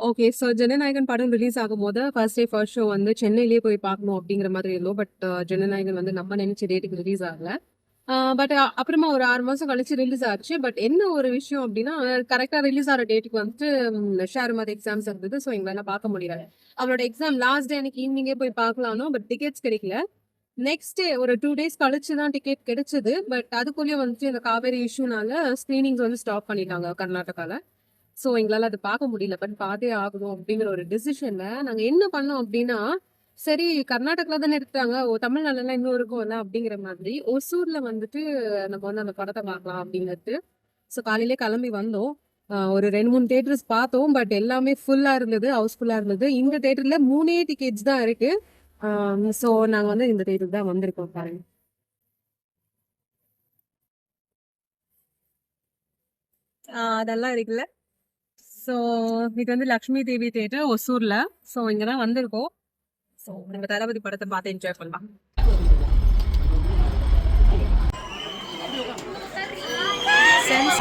Okay. So Jananayagan படம் release ஆகும்போது first day first show வந்து சென்னையிலேயே போய் பார்க்கணும் அப்படிங்கிற மாதிரி இருந்தோம். பட் ஜனநாயகன் வந்து நம்ம நினைச்ச டேட்டுக்கு ரிலீஸ் ஆகல. பட் அப்புறமா ஒரு 6 மாசம் கழிச்சு ரிலீஸ் ஆச்சு. பட் என்ன ஒரு விஷயம் அப்படின்னா, கரெக்ட்டா ரிலீஸ் ஆற டேட்டுக்கு வந்துட்டு ஷாருமாத் எக்ஸாம்ஸ் இருந்தது. ஸோ எங்களால பார்க்க முடியல. அவளோட எக்ஸாம் லாஸ்ட் டே அன்னைக்கு ஈவினிங்கே போய் பார்க்கலாம்னோம். பட் டிக்கெட்ஸ் கிடைக்கல. நெக்ஸ்ட் டே ஒரு 2 டேஸ் கழிச்சு தான் டிக்கெட் கிடைச்சது. பட் அதுக்குள்ளேயும் வந்துட்டு இந்த காவேரி இஷ்யூனால ஸ்க்ரீனிங்ஸ் வந்து ஸ்டாப் பண்ணிட்டாங்க கர்நாடகால. ஸோ எங்களால அது பார்க்க முடியல. பட் பார்த்தே ஆகணும் அப்படிங்கிற ஒரு டிசிஷன்ல நாங்க என்ன பண்ணோம் அப்படின்னா, சரி கர்நாடகால தானே எடுத்தாங்க. தமிழ்நாடுலலாம் இன்னும் இருக்கும்ல அப்படிங்கிற மாதிரி ஒசூர்ல வந்துட்டு நம்ம வந்து அந்த படத்த பார்க்கலாம் அப்படிங்கிறது. ஸோ காலையிலே கிளம்பி வந்தோம். ஒரு 2, 3 தியேட்டர்ஸ் பார்த்தோம். பட் எல்லாமே ஃபுல்லா இருந்தது. ஹவுஸ்ஃபுல்லா இருந்தது. இந்த தியேட்டர்ல 3 டிக்கெட்ஸ் தான் இருக்கு. ஸோ நாங்க வந்து இந்த தியேட்டருக்கு தான் வந்திருக்கோம் பாருங்க. அதெல்லாம் இருக்குல்ல. ஸோ இது வந்து லக்ஷ்மி தேவி தியேட்டர் ஒசூர்ல. ஸோ இங்க தான் வந்திருக்கோம். ஸோ நம்ம தளபதி படத்தை பார்த்து என்ஜாய் பண்ணலாம். சென்ஸ்